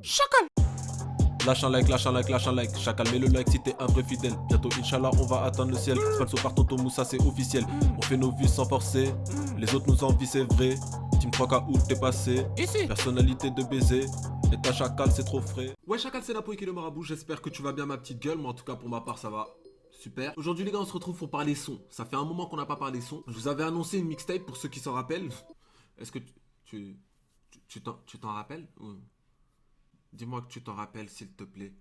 Chacal. Lâche un like, lâche un like, lâche un like. Chacal, mets le like si t'es un vrai fidèle. Bientôt, Inch'Allah, on va atteindre le ciel. Sponsor par Tonton Moussa, c'est officiel. On fait nos vues sans forcer. Les autres nous envient, c'est vrai. Team 3K où t'es passé. Ici. Personnalité de baiser. Et ta Chacal, c'est trop frais. Ouais, Chacal, c'est Napo qui est le marabout. J'espère que tu vas bien, ma petite gueule. Moi, en tout cas, pour ma part, ça va. Super. Aujourd'hui, les gars, on se retrouve pour parler son. Ça fait un moment qu'on n'a pas parlé son. Je vous avais annoncé une mixtape pour ceux qui s'en rappellent. Est-ce que tu t'en rappelles ou... Dis-moi que tu t'en rappelles, s'il te plaît.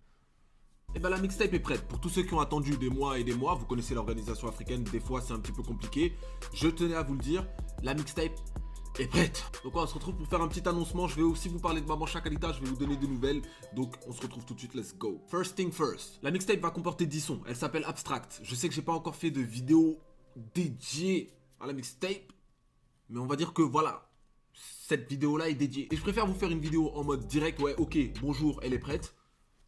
Et ben la mixtape est prête. Pour tous ceux qui ont attendu des mois et des mois, vous connaissez l'organisation africaine, des fois c'est un petit peu compliqué. Je tenais à vous le dire, la mixtape est prête. Donc on se retrouve pour faire un petit annoncement. Je vais aussi vous parler de Maman Chakalita, je vais vous donner des nouvelles. Donc on se retrouve tout de suite, let's go. First thing first. La mixtape va comporter 10 sons. Elle s'appelle Abstract. Je sais que j'ai pas encore fait de vidéo dédiée à la mixtape. Mais on va dire que voilà. Cette vidéo là est dédiée. Et je préfère vous faire une vidéo en mode direct. Ouais, ok, bonjour, elle est prête.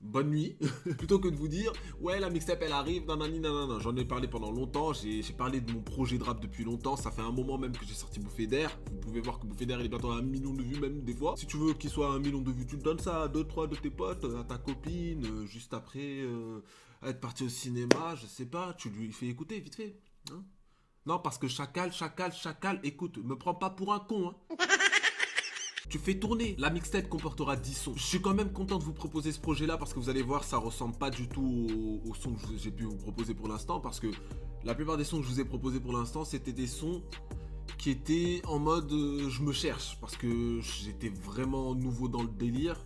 Bonne nuit. Plutôt que de vous dire, ouais, la mixtape elle arrive. Nanani, nanana. J'en ai parlé pendant longtemps. J'ai parlé de mon projet de rap depuis longtemps. Ça fait un moment même que j'ai sorti Bouffée d'air. Vous pouvez voir que Bouffée d'air il est bientôt à 1 million de vues, même des fois. Si tu veux qu'il soit à 1 million de vues, tu le donnes ça à 2-3 de tes potes, à ta copine, juste après être parti au cinéma. Je sais pas, tu lui fais écouter vite fait. Hein, non, parce que Chacal, écoute, me prends pas pour un con. Hein. Tu fais tourner. La mixtape comportera 10 sons. Je suis quand même content de vous proposer ce projet-là parce que vous allez voir, ça ressemble pas du tout aux sons que j'ai pu vous proposer pour l'instant. Parce que la plupart des sons que je vous ai proposés pour l'instant, c'était des sons qui étaient en mode je me cherche. Parce que j'étais vraiment nouveau dans le délire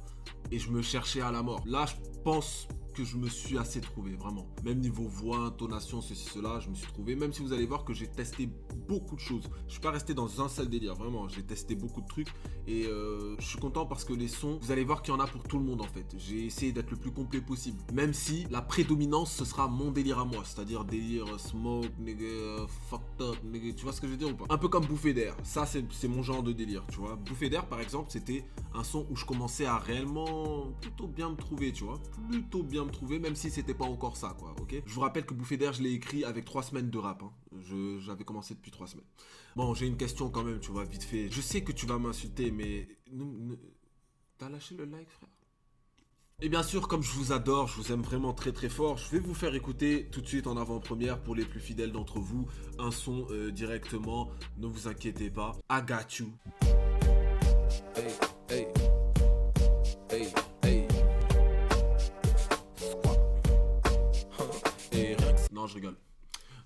et je me cherchais à la mort. Là, je pense que je me suis assez trouvé, vraiment. Même niveau voix, intonation, ceci, cela, je me suis trouvé. Même si vous allez voir que j'ai testé beaucoup de choses. Je suis pas resté dans un seul délire, vraiment. J'ai testé beaucoup de trucs et je suis content parce que les sons, vous allez voir qu'il y en a pour tout le monde en fait. J'ai essayé d'être le plus complet possible. Même si la prédominance, ce sera mon délire à moi. C'est-à-dire délire smoke, nigga, fucked up, nigga. Tu vois ce que je veux dire ou pas? Un peu comme Bouffée d'air. Ça, c'est mon genre de délire, tu vois. Bouffée d'air, par exemple, c'était un son où je commençais à réellement plutôt bien me trouver, tu vois. Plutôt bien me trouver, même si c'était pas encore ça, quoi, ok. Je vous rappelle que Bouffée d'air, je l'ai écrit avec 3 semaines de rap, hein. J'avais commencé depuis 3 semaines. Bon, j'ai une question quand même, tu vois, vite fait. Je sais que tu vas m'insulter, mais... T'as lâché le like, frère? Et bien sûr, comme je vous adore, je vous aime vraiment très très fort, je vais vous faire écouter tout de suite en avant-première pour les plus fidèles d'entre vous, un son directement, ne vous inquiétez pas. I got you. Hey, hey. Hey, hey. Non, je rigole.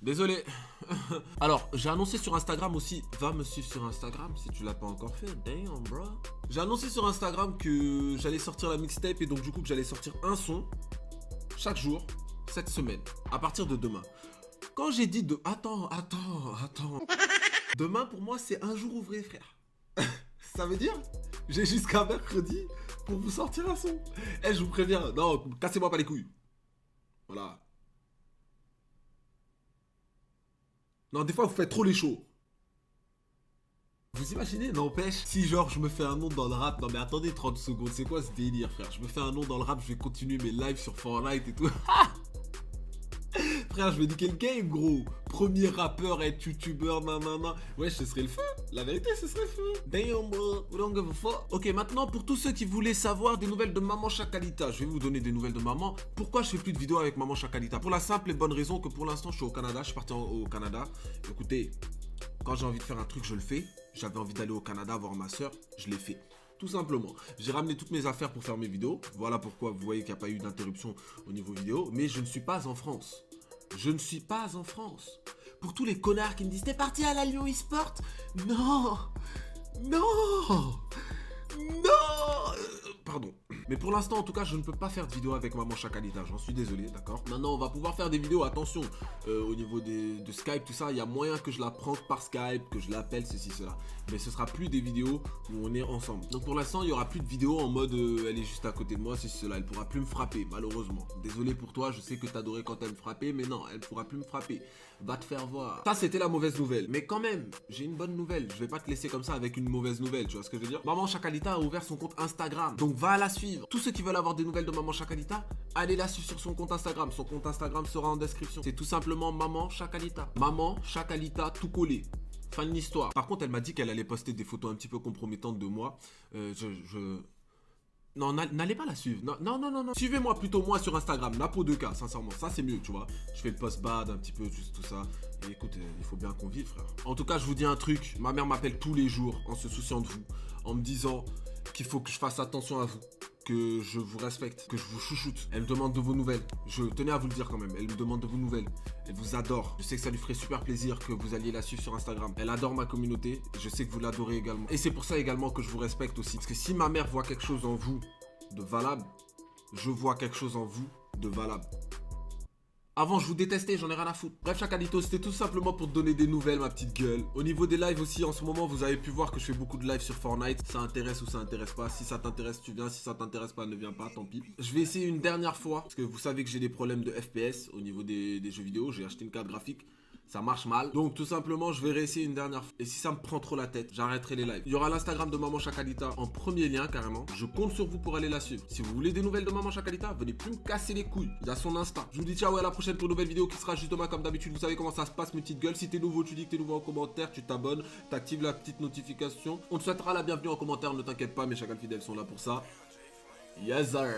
Désolé. Alors, j'ai annoncé sur Instagram aussi. Va me suivre sur Instagram si tu l'as pas encore fait. Damn, bro. J'ai annoncé sur Instagram que j'allais sortir la mixtape et donc du coup que j'allais sortir un son chaque jour cette semaine à partir de demain. Quand j'ai dit de... Attends. Demain pour moi c'est un jour ouvré, frère. Ça veut dire j'ai jusqu'à mercredi pour vous sortir un son. Eh, je vous préviens. Non, cassez-moi pas les couilles. Voilà. Non, des fois, vous faites trop les shows. Vous imaginez, n'empêche, si genre je me fais un nom dans le rap, non mais attendez 30 secondes, c'est quoi ce délire, frère? Je me fais un nom dans le rap, je vais continuer mes lives sur Fortnite et tout. Frère, je vais niquer le game, gros. Premier rappeur à être youtubeur, nanana. Ouais, ce serait le feu. La vérité, ce serait le feu. Damn, bro. We don't give a fuck. Ok, maintenant, pour tous ceux qui voulaient savoir des nouvelles de Maman Chakalita, je vais vous donner des nouvelles de maman. Pourquoi je fais plus de vidéos avec Maman Chakalita? Pour la simple et bonne raison que pour l'instant, je suis au Canada. Je suis parti au Canada. Écoutez, quand j'ai envie de faire un truc, je le fais. J'avais envie d'aller au Canada voir ma soeur. Je l'ai fait. Tout simplement. J'ai ramené toutes mes affaires pour faire mes vidéos. Voilà pourquoi vous voyez qu'il n'y a pas eu d'interruption au niveau vidéo. Mais je ne suis pas en France. Je ne suis pas en France. Pour tous les connards qui me disent t'es parti à la Lyon eSport. Non. Pardon. Mais pour l'instant, en tout cas, je ne peux pas faire de vidéo avec Maman Chakalita. J'en suis désolé, d'accord. Maintenant, on va pouvoir faire des vidéos. Attention, au niveau de Skype, tout ça, il y a moyen que je la prank par Skype, que je l'appelle, ceci, cela. Mais ce sera plus des vidéos où on est ensemble. Donc pour l'instant, il n'y aura plus de vidéos en mode elle est juste à côté de moi, ceci, cela. Elle pourra plus me frapper, malheureusement. Désolé pour toi, je sais que t'adorais quand elle me frappait, mais non, elle pourra plus me frapper. Va te faire voir. Ça, c'était la mauvaise nouvelle. Mais quand même, j'ai une bonne nouvelle. Je vais pas te laisser comme ça avec une mauvaise nouvelle, tu vois ce que je veux dire? Maman Chakalita a ouvert son compte Instagram. Donc va la suivre. Tous ceux qui veulent avoir des nouvelles de Maman Chakalita, allez la suivre sur son compte Instagram. Son compte Instagram sera en description. C'est tout simplement Maman Chakalita. Maman Chakalita tout collé. Fin de l'histoire. Par contre, elle m'a dit qu'elle allait poster des photos un petit peu compromettantes de moi. Non, n'allez pas la suivre. Non, non, non, non, non. Suivez-moi plutôt moi sur Instagram, Napo2K, sincèrement. Ça, c'est mieux, tu vois. Je fais le post-bad un petit peu, juste tout ça. Et écoute, il faut bien qu'on vive, frère. En tout cas, je vous dis un truc. Ma mère m'appelle tous les jours en se souciant de vous. En me disant qu'il faut que je fasse attention à vous. Que je vous respecte, que je vous chouchoute. Elle me demande de vos nouvelles. Je tenais à vous le dire quand même. Elle me demande de vos nouvelles. Elle vous adore. Je sais que ça lui ferait super plaisir que vous alliez la suivre sur Instagram. Elle adore ma communauté. Je sais que vous l'adorez également. Et c'est pour ça également que je vous respecte aussi. Parce que si ma mère voit quelque chose en vous de valable, je vois quelque chose en vous de valable. Avant, je vous détestais, j'en ai rien à foutre. Bref, Chacalito, c'était tout simplement pour te donner des nouvelles, ma petite gueule. Au niveau des lives aussi, en ce moment, vous avez pu voir que je fais beaucoup de lives sur Fortnite. Ça intéresse ou ça intéresse pas. Si ça t'intéresse, tu viens. Si ça t'intéresse pas, ne viens pas, tant pis. Je vais essayer une dernière fois, parce que vous savez que j'ai des problèmes de FPS au niveau des jeux vidéo. J'ai acheté une carte graphique. Ça marche mal. Donc tout simplement, je vais réessayer une dernière fois. Et si ça me prend trop la tête, j'arrêterai les lives. Il y aura l'Instagram de Maman Chacalita en premier lien carrément. Je compte sur vous pour aller la suivre. Si vous voulez des nouvelles de Maman Chacalita, venez plus me casser les couilles. Il y a son Insta. Je vous dis ciao et à la prochaine pour une nouvelle vidéo qui sera justement comme d'habitude. Vous savez comment ça se passe, mes petites gueules. Si t'es nouveau, tu dis que t'es nouveau en commentaire, tu t'abonnes, t'actives la petite notification. On te souhaitera la bienvenue en commentaire, ne t'inquiète pas, mes chacals fidèles sont là pour ça. Yes sir.